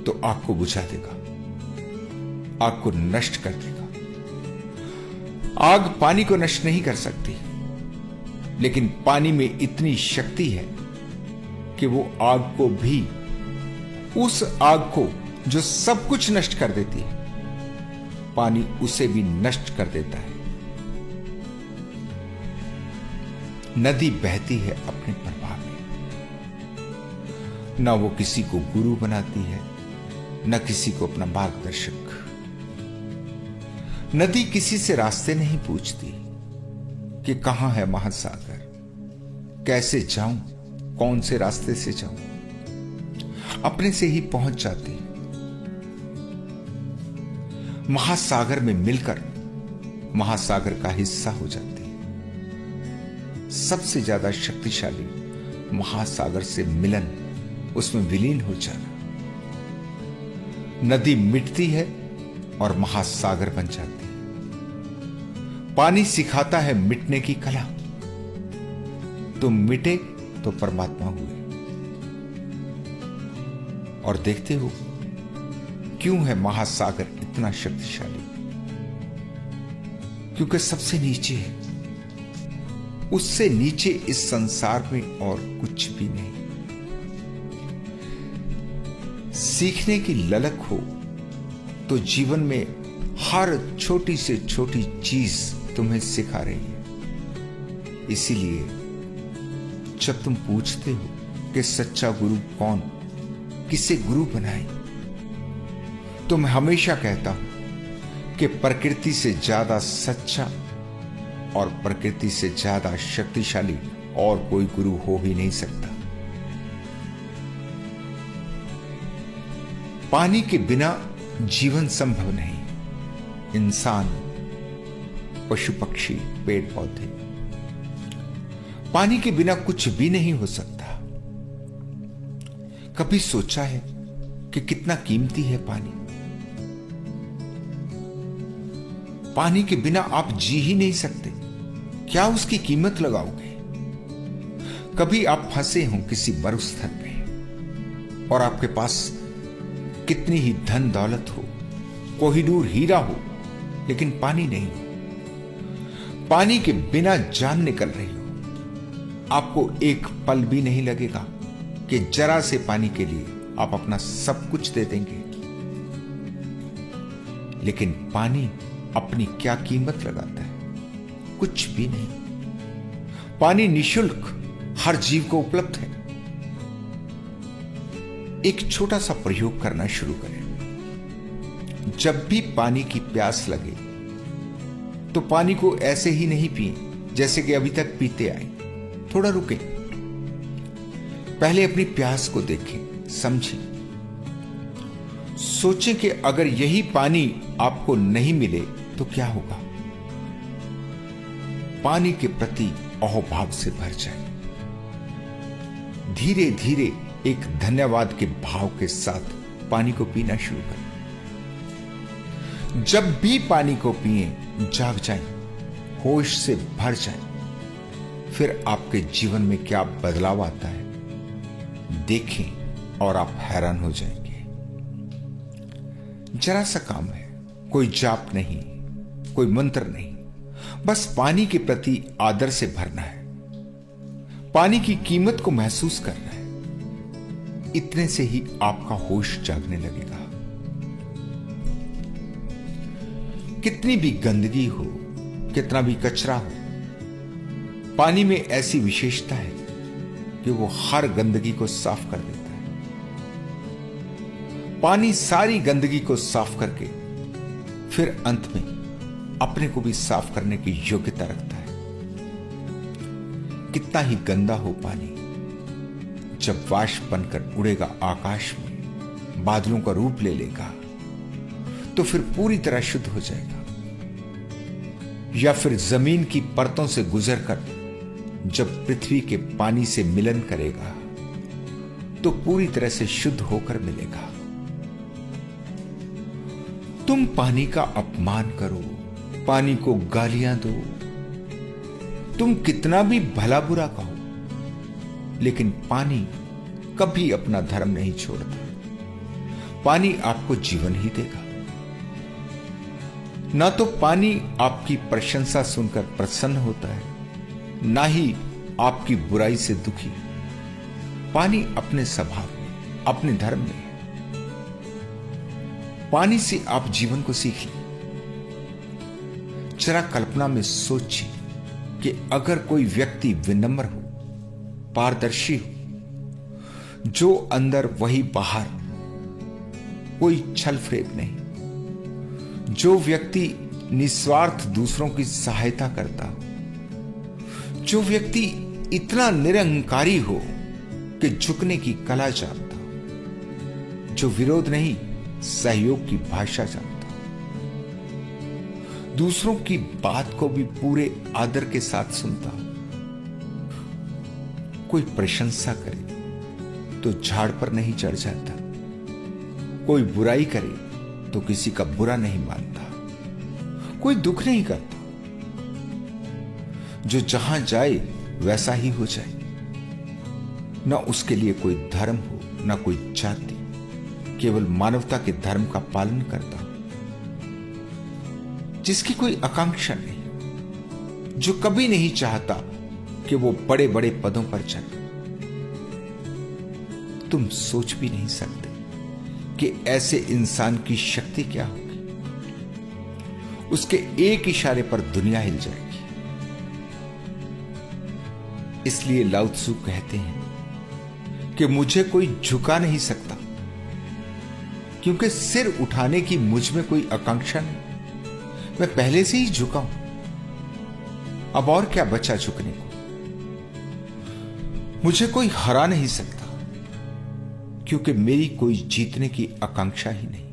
Speaker 1: तो आग को बुझा देगा, आग को नष्ट कर देगा। आग पानी को नष्ट नहीं कर सकती, लेकिन पानी में इतनी शक्ति है कि वो आग को भी, उस आग को जो सब कुछ नष्ट कर देती है, पानी उसे भी नष्ट कर देता है। नदी बहती है अपने प्रवाह में, न वो किसी को गुरु बनाती है, न किसी को अपना मार्गदर्शक। नदी किसी से रास्ते नहीं पूछती कि कहां है महासागर, कैसे जाऊं, कौन से रास्ते से जाऊं। अपने से ही पहुंच जाती है। महासागर में मिलकर महासागर का हिस्सा हो जाती है। सबसे ज्यादा शक्तिशाली महासागर से मिलन, उसमें विलीन हो जाना। नदी मिटती है और महासागर बन जाती है। पानी सिखाता है मिटने की कला। तुम मिटे तो परमात्मा हुए। और देखते हो क्यों है महासागर इतना शक्तिशाली? क्योंकि सबसे नीचे है। उससे नीचे इस संसार में और कुछ भी नहीं। सीखने की ललक हो तो जीवन में हर छोटी से छोटी चीज तुम्हें सिखा रही है। इसीलिए जब तुम पूछते हो कि सच्चा गुरु कौन, किसे गुरु बनाए, तो मैं हमेशा कहता हूं कि प्रकृति से ज्यादा सच्चा और प्रकृति से ज्यादा शक्तिशाली और कोई गुरु हो ही नहीं सकता। पानी के बिना जीवन संभव नहीं। इंसान, पशु पक्षी, पेड़ पौधे, पानी के बिना कुछ भी नहीं हो सकता। कभी सोचा है कि कितना कीमती है पानी? पानी के बिना आप जी ही नहीं सकते। क्या उसकी कीमत लगाओगे? कभी आप फंसे हो किसी मरुस्थल में और आपके पास कितनी ही धन दौलत हो, कोहिनूर हीरा हो, लेकिन पानी नहीं हो। पानी के बिना जान निकल रही हो। आपको एक पल भी नहीं लगेगा कि जरा से पानी के लिए आप अपना सब कुछ दे देंगे। लेकिन पानी अपनी क्या कीमत लगाता है? कुछ भी नहीं। पानी निशुल्क हर जीव को उपलब्ध है। एक छोटा सा प्रयोग करना शुरू करें। जब भी पानी की प्यास लगे तो पानी को ऐसे ही नहीं पिए जैसे कि अभी तक पीते आए। थोड़ा रुकें, पहले अपनी प्यास को देखें, समझें, सोचें कि अगर यही पानी आपको नहीं मिले तो क्या होगा। पानी के प्रति अहोभाव से भर जाए। धीरे धीरे एक धन्यवाद के भाव के साथ पानी को पीना शुरू करें। जब भी पानी को पिए जाग जाएं, होश से भर जाएं, फिर आपके जीवन में क्या बदलाव आता है देखें और आप हैरान हो जाएंगे। जरा सा काम है, कोई जाप नहीं, कोई मंत्र नहीं, बस पानी के प्रति आदर से भरना है, पानी की कीमत को महसूस करना है। इतने से ही आपका होश जागने लगेगा। कितनी भी गंदगी हो, कितना भी कचरा हो, पानी में ऐसी विशेषता है कि वो हर गंदगी को साफ कर देता है। पानी सारी गंदगी को साफ करके फिर अंत में अपने को भी साफ करने की योग्यता रखता है। कितना ही गंदा हो पानी, जब वाष्प बनकर उड़ेगा आकाश में, बादलों का रूप ले लेगा, तो फिर पूरी तरह शुद्ध हो जाएगा। या फिर जमीन की परतों से गुजरकर जब पृथ्वी के पानी से मिलन करेगा, तो पूरी तरह से शुद्ध होकर मिलेगा। तुम पानी का अपमान करो, पानी को गालियां दो, तुम कितना भी भला बुरा कहो, लेकिन पानी कभी अपना धर्म नहीं छोड़ता। पानी आपको जीवन ही देगा। ना तो पानी आपकी प्रशंसा सुनकर प्रसन्न होता है, ना ही आपकी बुराई से दुखी। पानी अपने स्वभाव में, अपने धर्म में है। पानी से आप जीवन को सीखिए। जरा कल्पना में सोचिए कि अगर कोई व्यक्ति विनम्र हो, पारदर्शी हो, जो अंदर वही बाहर, कोई छल फरेब नहीं, जो व्यक्ति निस्वार्थ दूसरों की सहायता करता हो, जो व्यक्ति इतना निरहंकारी हो कि झुकने की कला जानता हो, जो विरोध नहीं सहयोग की भाषा जानता हो, दूसरों की बात को भी पूरे आदर के साथ सुनता हो, कोई प्रशंसा करे तो झाड़ पर नहीं चढ़ जाता, कोई बुराई करे तो किसी का बुरा नहीं मानता, कोई दुख नहीं करता, जो जहां जाए वैसा ही हो जाए, ना उसके लिए कोई धर्म हो, ना कोई जाति, केवल मानवता के धर्म का पालन करता, जिसकी कोई आकांक्षा नहीं, जो कभी नहीं चाहता कि वो बड़े बड़े पदों पर चले। तुम सोच भी नहीं सकते कि ऐसे इंसान की शक्ति क्या होगी। उसके एक इशारे पर दुनिया हिल जाएगी। इसलिए लाओ त्सु कहते हैं कि मुझे कोई झुका नहीं सकता, क्योंकि सिर उठाने की मुझ में कोई आकांक्षा नहीं, मैं पहले से ही झुका हूं। अब और क्या बचा झुकने को। मुझे कोई हरा नहीं सकता, क्योंकि मेरी कोई जीतने की आकांक्षा ही नहीं,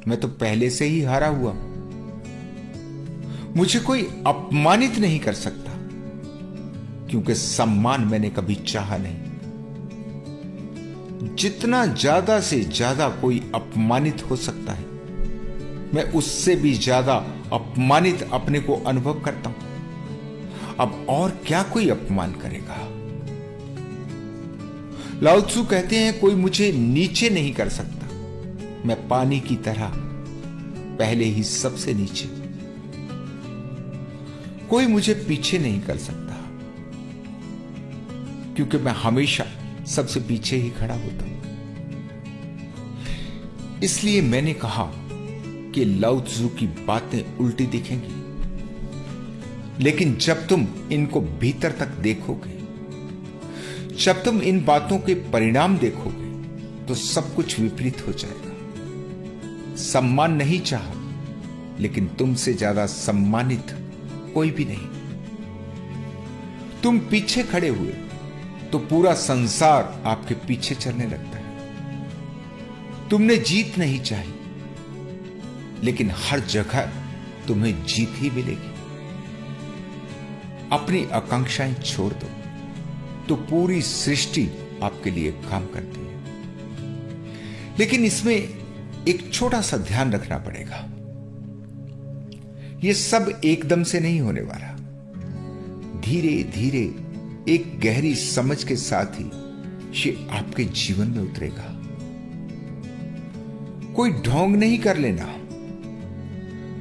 Speaker 1: मैं तो पहले से ही हारा हुआ हूं। मुझे कोई अपमानित नहीं कर सकता, क्योंकि सम्मान मैंने कभी चाहा नहीं। जितना ज्यादा से ज्यादा कोई अपमानित हो सकता है, मैं उससे भी ज्यादा अपमानित अपने को अनुभव करता हूं। अब और क्या कोई अपमान करेगा। लाओ त्सु कहते हैं कोई मुझे नीचे नहीं कर सकता, मैं पानी की तरह पहले ही सबसे नीचे। कोई मुझे पीछे नहीं कर सकता, क्योंकि मैं हमेशा सबसे पीछे ही खड़ा होता हूं। इसलिए मैंने कहा कि लाओ त्सु की बातें उल्टी दिखेंगी, लेकिन जब तुम इनको भीतर तक देखोगे, जब तुम इन बातों के परिणाम देखोगे, तो सब कुछ विपरीत हो जाएगा। सम्मान नहीं चाहा, लेकिन तुमसे ज्यादा सम्मानित कोई भी नहीं। तुम पीछे खड़े हुए तो पूरा संसार आपके पीछे चलने लगता है। तुमने जीत नहीं चाही, लेकिन हर जगह तुम्हें जीत ही मिलेगी। अपनी आकांक्षाएं छोड़ दो, तो पूरी सृष्टि आपके लिए काम करती है। लेकिन इसमें एक छोटा सा ध्यान रखना पड़ेगा, यह सब एकदम से नहीं होने वाला। धीरे धीरे एक गहरी समझ के साथ ही ये आपके जीवन में उतरेगा। कोई ढोंग नहीं कर लेना,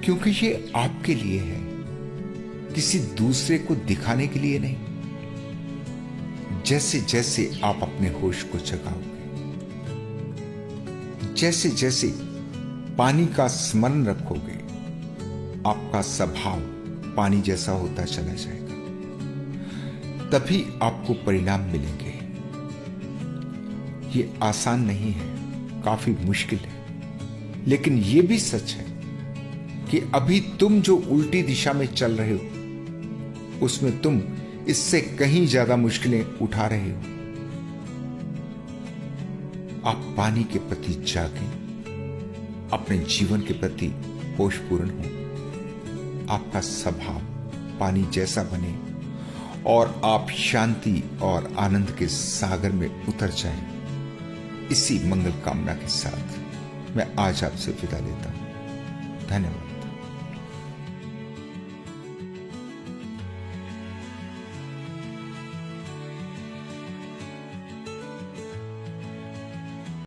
Speaker 1: क्योंकि ये आपके लिए है, किसी दूसरे को दिखाने के लिए नहीं। जैसे जैसे आप अपने होश को जगाओगे, जैसे जैसे पानी का स्मरण रखोगे, आपका स्वभाव पानी जैसा होता चला जाएगा। तभी आपको परिणाम मिलेंगे। ये आसान नहीं है, काफी मुश्किल है, लेकिन यह भी सच है कि अभी तुम जो उल्टी दिशा में चल रहे हो, उसमें तुम इससे कहीं ज्यादा मुश्किलें उठा रहे हो। आप पानी के प्रति जागें, अपने जीवन के प्रति होशपूर्ण हो, आपका स्वभाव पानी जैसा बने और आप शांति और आनंद के सागर में उतर जाएं। इसी मंगल कामना के साथ मैं आज आपसे विदा लेता हूं। धन्यवाद।